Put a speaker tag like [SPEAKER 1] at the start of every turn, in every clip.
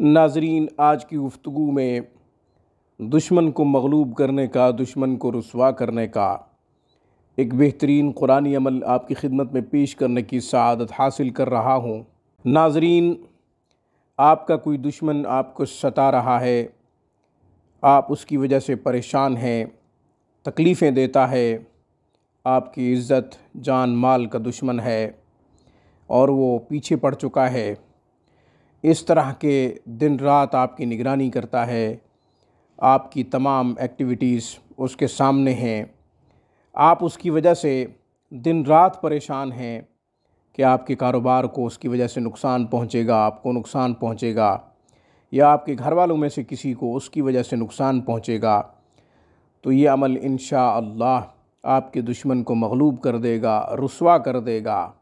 [SPEAKER 1] नाज़रीन, आज की गुफ्तगू में दुश्मन को मग़लूब करने का, दुश्मन को रुसवा करने का एक बेहतरीन कुरानी अमल आपकी खिदमत में पेश करने की सआदत हासिल कर रहा हूँ। नाज़रीन, आपका कोई दुश्मन आपको सता रहा है, आप उसकी वजह से परेशान हैं, तकलीफ़ें देता है, आपकी इज़्ज़त जान माल का दुश्मन है और वो पीछे पड़ चुका है। इस तरह के दिन रात आपकी निगरानी करता है, आपकी तमाम एक्टिविटीज़ उसके सामने हैं। आप उसकी वजह से दिन रात परेशान हैं कि आपके कारोबार को उसकी वजह से नुकसान पहुंचेगा, आपको नुकसान पहुंचेगा, या आपके घर वालों में से किसी को उसकी वजह से नुकसान पहुंचेगा। तो ये अमल इंशाअल्लाह आपके दुश्मन को मग़लूब कर देगा, रुसवा कर देगा,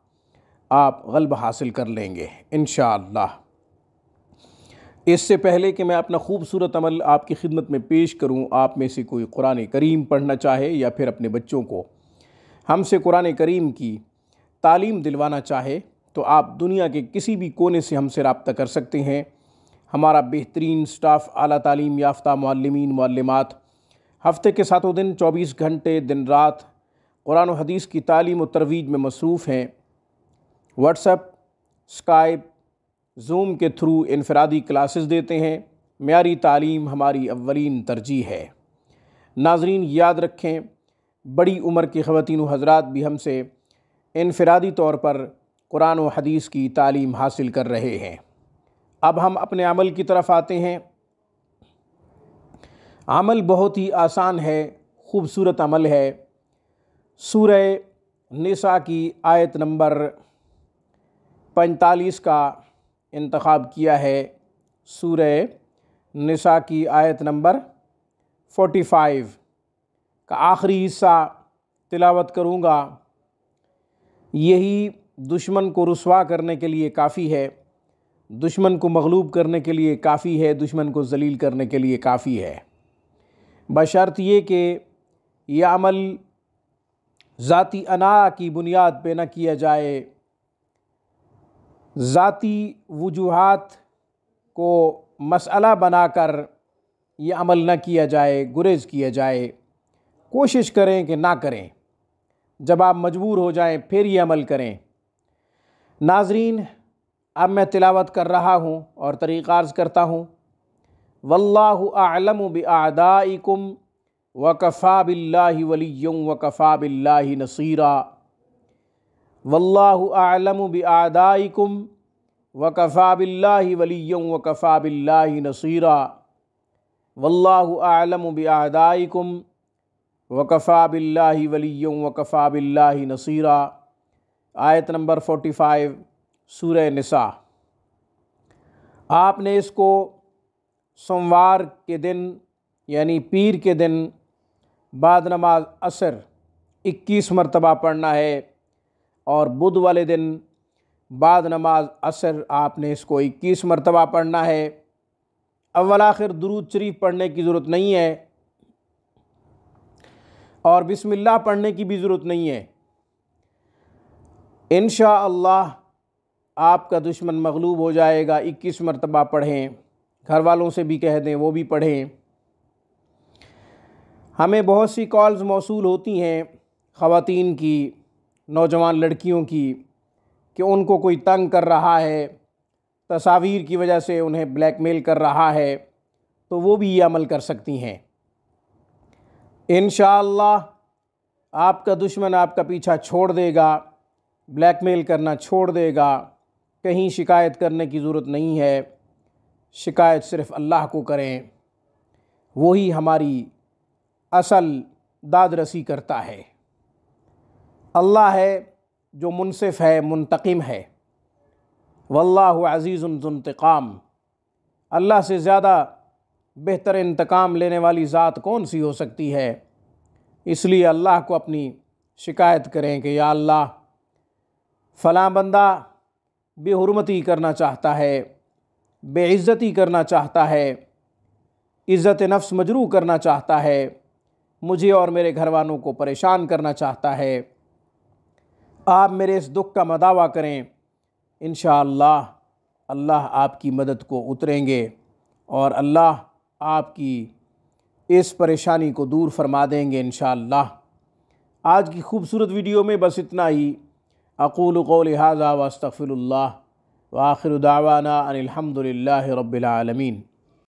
[SPEAKER 1] आप ग़ल्ब हासिल कर लेंगे इंशाअल्लाह। इससे पहले कि मैं अपना खूबसूरत अमल आपकी खिदमत में पेश करूं, आप में से कोई कुरान करीम पढ़ना चाहे या फिर अपने बच्चों को हमसे कुरान करीम की तालीम दिलवाना चाहे तो आप दुनिया के किसी भी कोने से हमसे रब्ता कर सकते हैं। हमारा बेहतरीन स्टाफ़ आला तालीम याफ्ता मुअल्लिमीन मुअल्लिमात हफ़्ते के 7 दिन 24 घंटे दिन रात कुरान और हदीस की तालीम और तरवीज में मसरूफ़ हैं। व्हाट्सएप, स्काइप, ज़ूम के थ्रू इनफरादी क्लासेस देते हैं। म्यारी तालीम हमारी अव्वलीन तरजीह है। नाज़रीन, याद रखें, बड़ी उम्र के ख़वातीन व हज़रात भी हमसे इनफरादी तौर पर कुरान व हदीस की तालीम हासिल कर रहे हैं। अब हम अपने अमल की तरफ आते हैं। अमल बहुत ही आसान है, खूबसूरत अमल है। सूरह निसा की आयत नंबर 45 का इंतखाब किया है। सूरह निसा की आयत नंबर 45 का आखिरी हिस्सा तिलावत करूँगा। यही दुश्मन को रुसवा करने के लिए काफ़ी है, दुश्मन को मग़लूब करने के लिए काफ़ी है, दुश्मन को ज़लील करने के लिए काफ़ी है, बशर्त ये कि यह अमल ज़ाती अना की बुनियाद पे न किया जाए, ज़ाती वजूहात को मसला बनाकर यह अमल न किया जाए, गुरेज किया जाए। कोशिश करें कि ना करें, जब आप मजबूर हो जाएं फिर ये अमल करें। नाज़रीन, अब मैं तिलावत कर रहा हूँ और तरीक़ा अर्ज़ करता हूँ। वल्लाहु अअलमु बिअअदाइकुम व कफ़ा बिल्लाहि वलिय्यन व कफ़ा बिल्लाहि नसीरा। वल्लाहु अअलमु बिअअदाइकुम व कफ़ा बिल्लाहि वलिय्यन व कफ़ा बिल्लाहि नसीरा। वल्लाहु अअलमु बिअअदाइकुम व कफ़ा बिल्लाहि वलिय्यन व कफ़ा बिल्लाहि नसीरा। आयत नंबर 45 सूरह निसा। आपने इसको सोमवार के दिन यानी पीर के दिन बाद नमाज असर 21 मरतबा पढ़ना है और बुध वाले दिन बाद नमाज असर आपने इसको 21 मरतबा पढ़ना है। अव्वल आखिर दुरूद शरीफ पढ़ने की ज़रूरत नहीं है और बिस्मिल्लाह पढ़ने की भी ज़रूरत नहीं है। इंशाअल्लाह आपका दुश्मन मग़लूब हो जाएगा। 21 मरतबा पढ़ें, घर वालों से भी कह दें वो भी पढ़ें। हमें बहुत सी कॉल्स मौसूल होती हैं ख़वातीन की, नौजवान लड़कियों की, कि उनको कोई तंग कर रहा है, तस्वीर की वजह से उन्हें ब्लैकमेल कर रहा है, तो वो भी ये अमल कर सकती हैं। इंशाअल्लाह आपका दुश्मन आपका पीछा छोड़ देगा, ब्लैकमेल करना छोड़ देगा। कहीं शिकायत करने की ज़रूरत नहीं है, शिकायत सिर्फ़ अल्लाह को करें, वही हमारी असल दादरसी करता है। अल्लाह है जो मुनसिफ़ है, मुंतक़िम है। वल्लाहु अज़ीज़ुन ज़ुन्तिक़ाम। अल्लाह से ज़्यादा बेहतर इंतकाम लेने वाली ज़ात कौन सी हो सकती है। इसलिए अल्लाह को अपनी शिकायत करें कि या अल्लाह, फ़लाँ बंदा बेहुरमती करना चाहता है, बेइज़्ज़ती करना चाहता है, इज़्ज़त नफ्स मजरूह करना चाहता है, मुझे और मेरे घर वालों को परेशान करना चाहता है। आप मेरे इस दुख का मदावा करें, इंशाअल्लाह अल्लाह आपकी मदद को उतरेंगे और अल्लाह आपकी इस परेशानी को दूर फरमा देंगे इंशाअल्लाह। आज की खूबसूरत वीडियो में बस इतना ही। अक़ूलु क़ौली हाज़ा व अस्तग़फ़िरुल्लाह व आख़िरु दावाना अनिल हम्दुलिल्लाहि रब्बिल आलमीन।